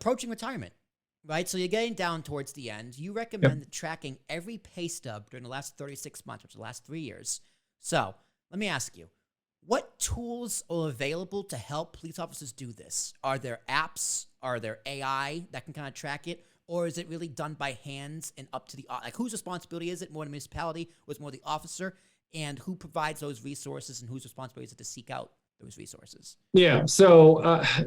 approaching retirement, right? So you're getting down towards the end. You recommend tracking every pay stub during the last 36 months, which is the last 3 years. So let me ask you, what tools are available to help police officers do this? Are there apps? Are there AI that can kind of track it? Or is it really done by hands and up to the, like, whose responsibility is it? More the municipality, or is it more the officer? And who provides those resources, and whose responsibility is it to seek out those resources? Yeah. So,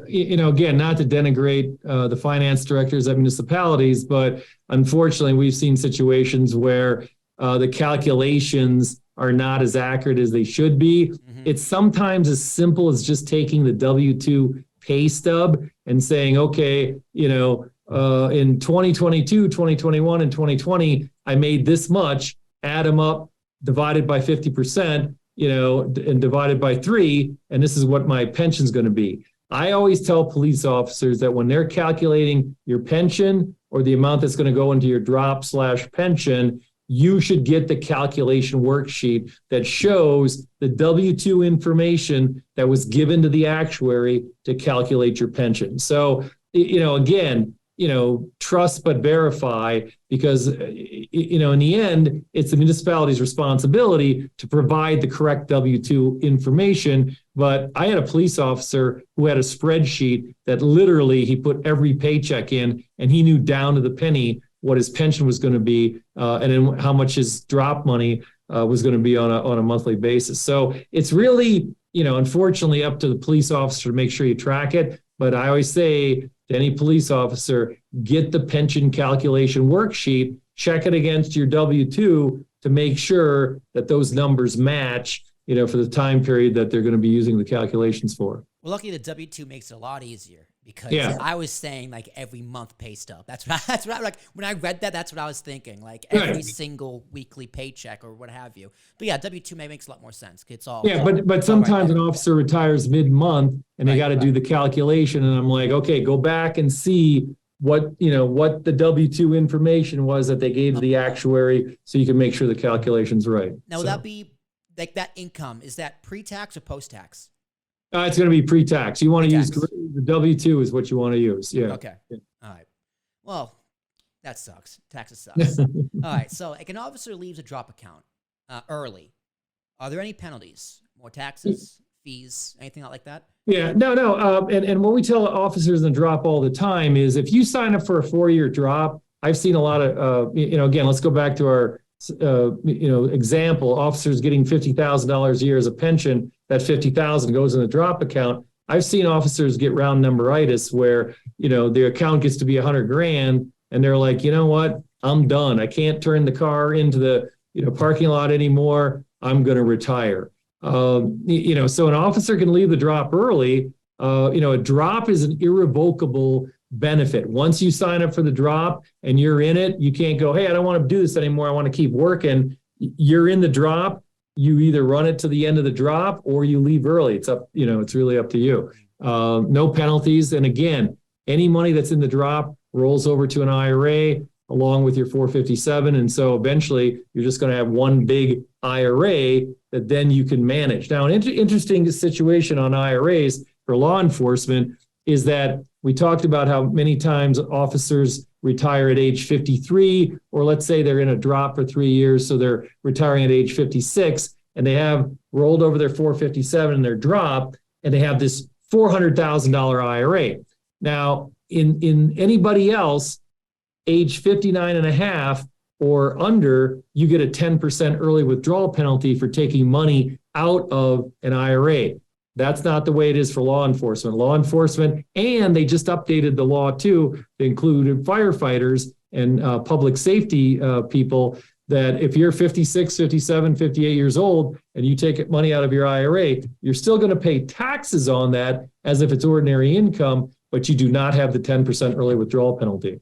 again, not to denigrate the finance directors at municipalities, but unfortunately, we've seen situations where the calculations are not as accurate as they should be. Mm-hmm. It's sometimes as simple as just taking the W-2 pay stub and saying, okay, in 2022, 2021, and 2020, I made this much, add them up, divided by 50%, and divided by 3, and this is what my pension's going to be. I always tell police officers that when they're calculating your pension or the amount that's going to go into your drop/pension, you should get the calculation worksheet that shows the W-2 information that was given to the actuary to calculate your pension. So, again, trust but verify, because, in the end, it's the municipality's responsibility to provide the correct W-2 information. But I had a police officer who had a spreadsheet that literally he put every paycheck in, and he knew down to the penny what his pension was going to be, and then how much his drop money was going to be on a monthly basis. So it's really, unfortunately, up to the police officer to make sure you track it. But I always say to any police officer, get the pension calculation worksheet, check it against your W-2 to make sure that those numbers match, for the time period that they're going to be using the calculations for. Well, luckily the W-2 makes it a lot easier, because I was saying like every month pay stub. That's what I like when I read that. That's what I was thinking, like every single weekly paycheck or what have you. But yeah, W-2 makes a lot more sense. It's all but sometimes an officer retires mid-month and they got to do the calculation, and I'm like, okay, go back and see what the W-2 information was that they gave to the actuary, so you can make sure the calculation's right. Now, would that be like that income? Is that pre-tax or post-tax? It's going to be pre-tax. You want to use the W-2 is what you want to use. Yeah. Okay. Yeah. All right. Well, that sucks. Taxes sucks. All right. So like an officer leaves a drop account early. Are there any penalties? More taxes, fees, anything like that? Yeah. No. And what we tell officers in the drop all the time is, if you sign up for a 4-year drop, I've seen a lot of, again, let's go back to our, example, officers getting $50,000 a year as a pension. That $50,000 goes in the drop account. I've seen officers get round numberitis where, their account gets to be $100,000 and they're like, you know what, I'm done. I can't turn the car into the, parking lot anymore. I'm going to retire. So an officer can leave the drop early. A drop is an irrevocable benefit. Once you sign up for the drop and you're in it, you can't go, hey, I don't want to do this anymore. I want to keep working. You're in the drop. You either run it to the end of the drop or you leave early. It's up, it's really up to you. No penalties. And again, any money that's in the drop rolls over to an IRA along with your 457. And so eventually you're just going to have one big IRA that then you can manage. Now, an interesting situation on IRAs for law enforcement is that we talked about how many times officers retire at age 53, or let's say they're in a drop for 3 years, so they're retiring at age 56, and they have rolled over their 457 in their drop, and they have this $400,000 IRA. Now, in anybody else, age 59 and a half or under, you get a 10% early withdrawal penalty for taking money out of an IRA. That's not the way it is for law enforcement. Law enforcement, and they just updated the law too, to include firefighters and public safety people, that if you're 56, 57, 58 years old and you take money out of your IRA, you're still going to pay taxes on that as if it's ordinary income, but you do not have the 10% early withdrawal penalty.